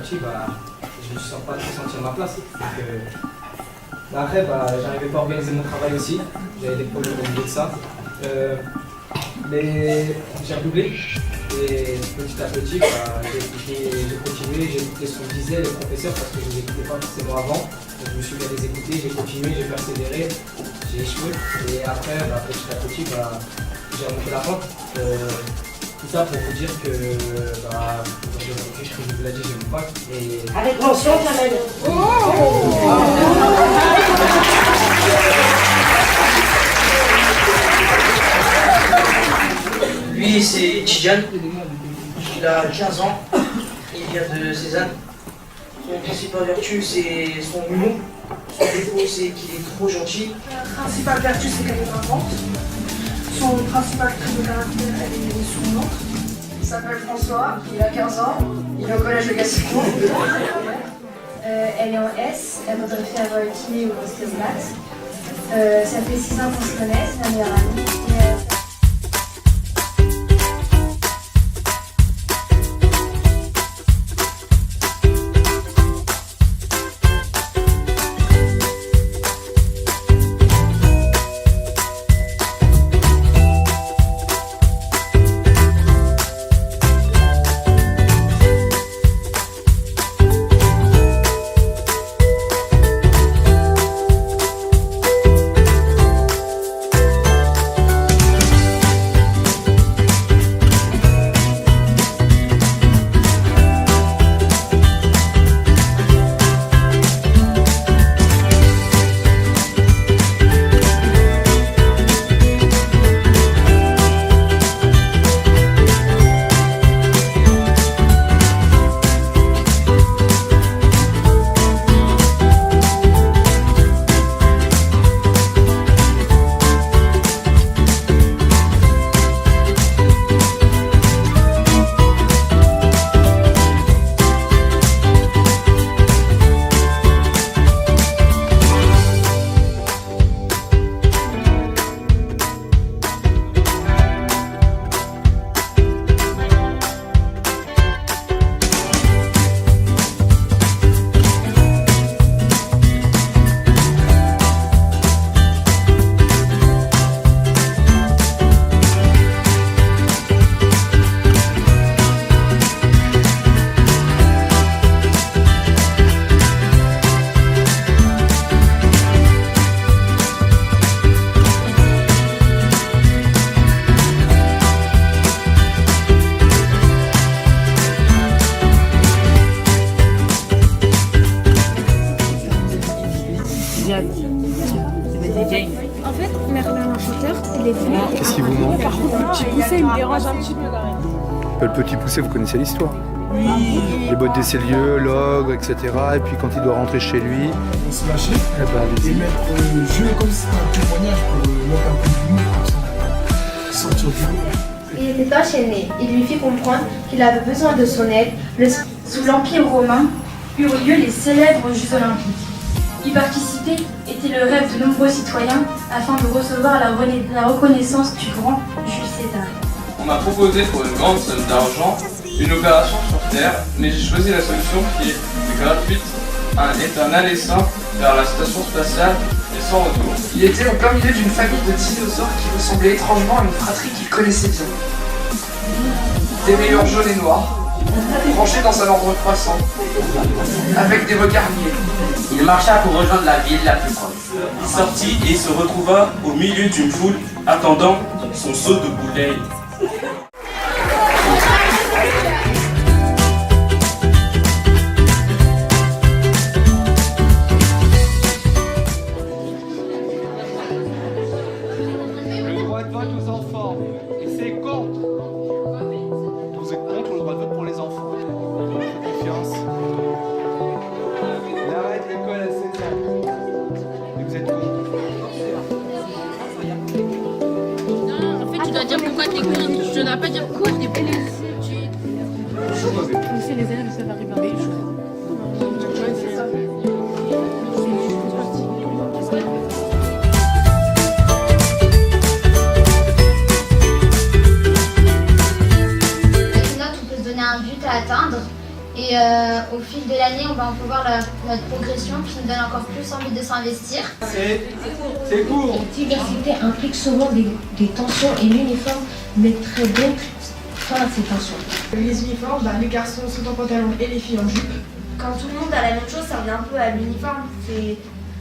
petit, je ne me sens pas trop sentir ma place. Après, j'arrivais pas à organiser mon travail aussi. J'avais des problèmes au niveau de ça. Mais j'ai redoublé. Et petit à petit, j'ai continué, j'ai écouté ce qu'on disait les professeurs parce que je ne les écoutais pas forcément avant. Donc, je me suis mis à les écouter, j'ai continué, j'ai persévéré, j'ai échoué. Et après, petit à petit, j'ai remonté la pente. Tout ça pour vous dire que aujourd'hui, je vous l'ai dit, j'ai mon bac. Avec mention, Kamel. Lui, c'est Tidjane. Il a 15 ans. Il vient de Cézanne. Son principale vertu, c'est son humour. Son défaut, c'est qu'il est trop gentil. Sa principale vertu, c'est qu'elle est gravante. Son principal trait de caractère, elle est souriante. Il s'appelle François, il a 15 ans, il est au collège de Gascon. Elle est en S, elle voudrait faire kiné ou hostess maths. Ça fait 6 ans qu'on se connaît, c'est ma meilleure amie. En fait, Merlin l'enchanteur, il est venu. Qu'est-ce qui vous manque? Par contre, le petit poussé, il me dérange un petit peu quand même. Le petit poussé, vous connaissez l'histoire? Oui. Les bottes des Célieux, l'ogre, etc. Et puis quand il doit rentrer chez lui... On se lâcher et mettre le jeu comme si c'était un témoignage pour mettre un peu d'humour comme ça. Sortir du lot. Il était enchaîné. Il lui fit comprendre qu'il avait besoin de son aide. Sous l'Empire romain eurent lieu les célèbres Jeux olympiques. Y participer était le rêve de nombreux citoyens afin de recevoir la reconnaissance du grand Jules César. On m'a proposé pour une grande somme d'argent une opération sur Terre, mais j'ai choisi la solution qui est gratuite, est un aller simple vers la station spatiale et sans retour. Il était au plein milieu d'une famille de dinosaures qui ressemblait étrangement à une fratrie qu'il connaissait bien. Des rayures jaunes et noirs, rangés dans un ordre croissant, avec des regards liés. Il marcha pour rejoindre la ville la plus proche. Il sortit et se retrouva au milieu d'une foule attendant son seau de bouteille. Le droit de vote aux enfants, et c'est contre. Vous êtes contre le droit de vote pour les enfants. Faites confiance. On arrête l'école à 16 ans. Et vous êtes contre. En fait, tu dois dire pourquoi t'es contre. au fil de l'année, on va voir notre progression qui nous donne encore plus envie de s'investir. C'est court. La diversité implique souvent des tensions et l'uniforme mettrait donc fin à ces tensions. Les uniformes, les garçons sont en pantalon et les filles en jupe. Quand tout le monde a la même chose, ça revient un peu à l'uniforme.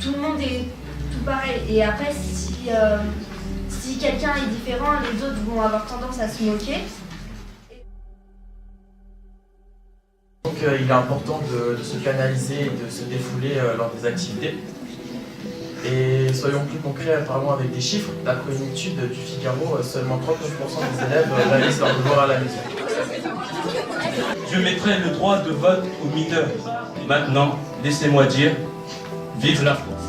Tout le monde est tout pareil. Et après, si quelqu'un est différent, les autres vont avoir tendance à se moquer. Donc il est important de se canaliser et de se défouler lors des activités. Et soyons plus concrets, parlons avec des chiffres. D'après une étude du Figaro, seulement 39% des élèves réalisent leur devoir à la maison. Je mettrai le droit de vote aux mineurs. Maintenant, laissez-moi dire, vive la France.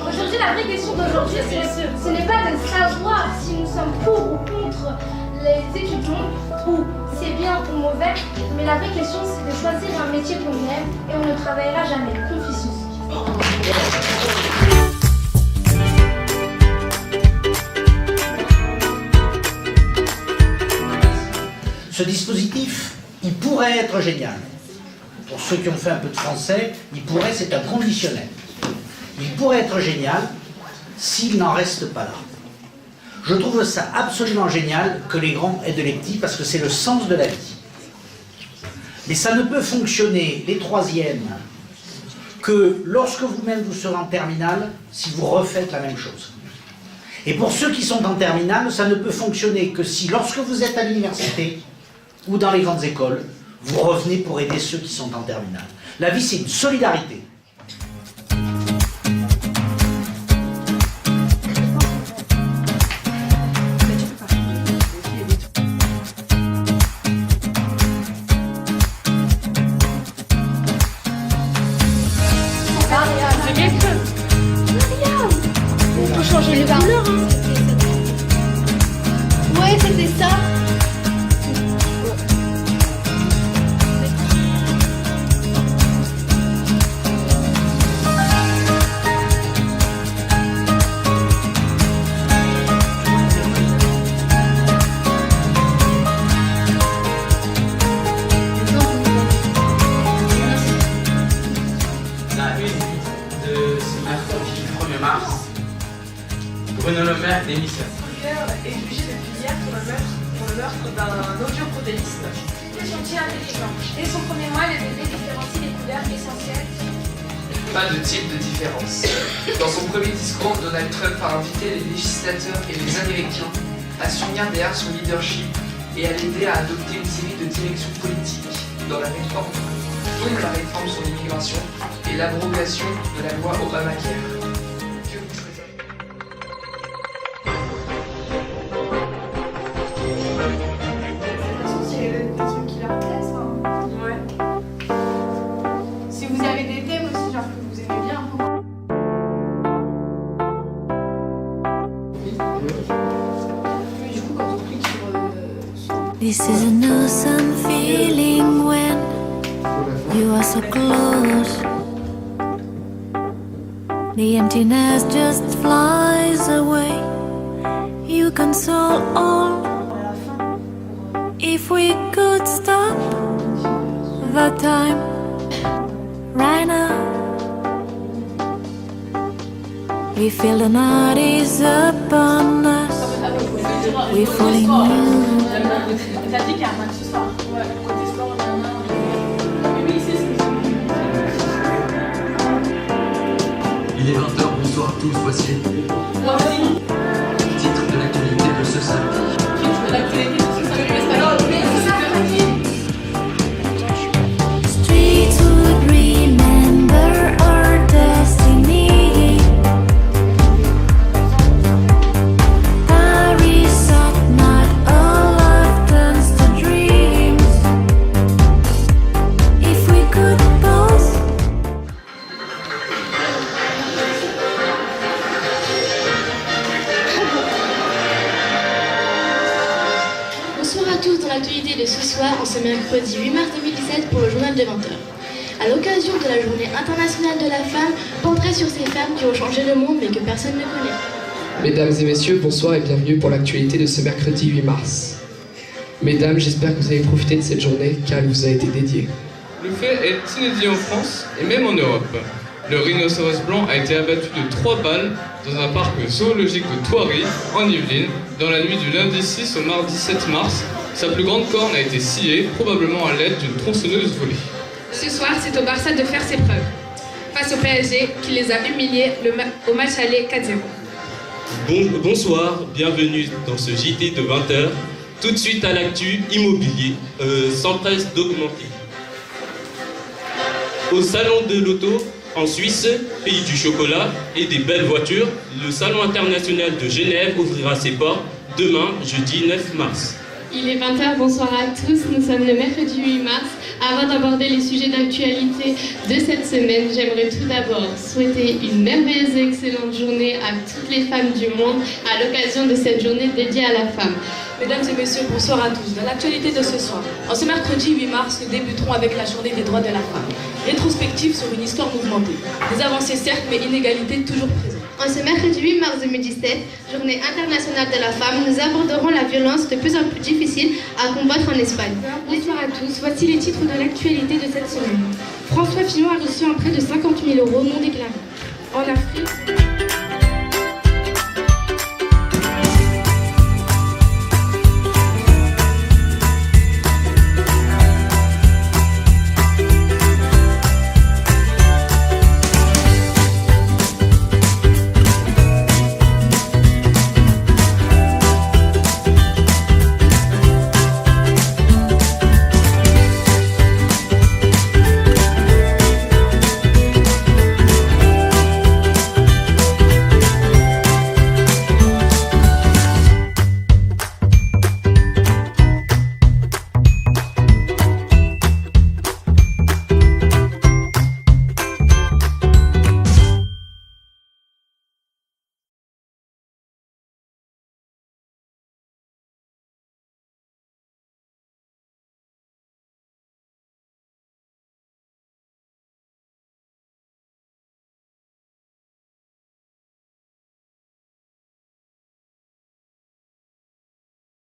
Aujourd'hui, la vraie question d'aujourd'hui, ce n'est pas de savoir si nous sommes pour ou contre les études longues ou c'est bien ou mauvais, mais la vraie question, c'est de choisir un métier qu'on aime et on ne travaillera jamais. Confucius. Ce dispositif, il pourrait être génial. Pour ceux qui ont fait un peu de français, c'est un conditionnel. Il pourrait être génial s'il n'en reste pas là. Je trouve ça absolument génial que les grands aident les petits parce que c'est le sens de la vie. Mais ça ne peut fonctionner, les troisièmes, que lorsque vous-même vous serez en terminale, si vous refaites la même chose. Et pour ceux qui sont en terminale, ça ne peut fonctionner que si, lorsque vous êtes à l'université ou dans les grandes écoles, vous revenez pour aider ceux qui sont en terminale. La vie, c'est une solidarité. On peut changer les couleurs, hein. Ouais, c'était ça. Bruno Le Maire démissionne. Est jugé depuis hier pour le meurtre d'un audioprotéiste. Les gentils intelligents. Dès son premier mois, le bébé différencie les couleurs essentielles. Pas de type de différence. Dans son premier discours, Donald Trump a invité les législateurs et les Américains à s'unir derrière son leadership et à l'aider à adopter une série de directions politiques dans la réforme, dont la réforme sur l'immigration et l'abrogation de la loi Obamacare. Que vous choisirez? Si vous avez des thèmes aussi, genre que vous aimez bien. Mais du coup, quand on clique sur. This is an awesome feeling when you are so close. The emptiness just flies away. You console all. If we could stop the time right now, we feel the night is upon us. We fall in love. T'as dit qu'il y a un match ce soir. Ouais, côté sport, on a un. Oui, c'est ce que Il est 20h, bonsoir à tous, voici titre de l'actualité de ce samedi. Streets would remember our destiny. Paris at night, all life turns to dreams. If we could pause. Bonsoir à tous dans l'actualité de ce soir, en ce mercredi 8 mars 2017 pour le journal de 20h. À l'occasion de la journée internationale de la femme, portrait sur ces femmes qui ont changé le monde mais que personne ne connaît. Mesdames et messieurs, bonsoir et bienvenue pour l'actualité de ce mercredi 8 mars. Mesdames, j'espère que vous avez profité de cette journée car elle vous a été dédiée. Le fait est inédit en France et même en Europe. Le rhinocéros blanc a été abattu de 3 balles dans un parc zoologique de Thoiry, en Yvelines, dans la nuit du lundi 6 au mardi 7 mars. Sa plus grande corne a été sciée, probablement à l'aide d'une tronçonneuse volée. Ce soir, c'est au Barça de faire ses preuves, face au PSG qui les a humiliés au match aller 4-0. Bonsoir, bienvenue dans ce JT de 20h. Tout de suite à l'actu immobilier, s'empresse d'augmenter. Au salon de l'auto, en Suisse, pays du chocolat et des belles voitures, le salon international de Genève ouvrira ses portes demain, jeudi 9 mars. Il est 20h, bonsoir à tous, nous sommes le mercredi 8 mars. Avant d'aborder les sujets d'actualité de cette semaine, j'aimerais tout d'abord souhaiter une merveilleuse et excellente journée à toutes les femmes du monde à l'occasion de cette journée dédiée à la femme. Mesdames et messieurs, bonsoir à tous. Dans l'actualité de ce soir, en ce mercredi 8 mars, nous débuterons avec la journée des droits de la femme. Rétrospective sur une histoire mouvementée. Des avancées certes, mais inégalités toujours présentes. En ce mercredi 8 mars 2017, journée internationale de la femme, nous aborderons la violence de plus en plus difficile à combattre en Espagne. Bonsoir à tous, voici les titres de l'actualité de cette semaine. François Fillon a reçu un prêt de 50 000 € non déclaré. En Afrique...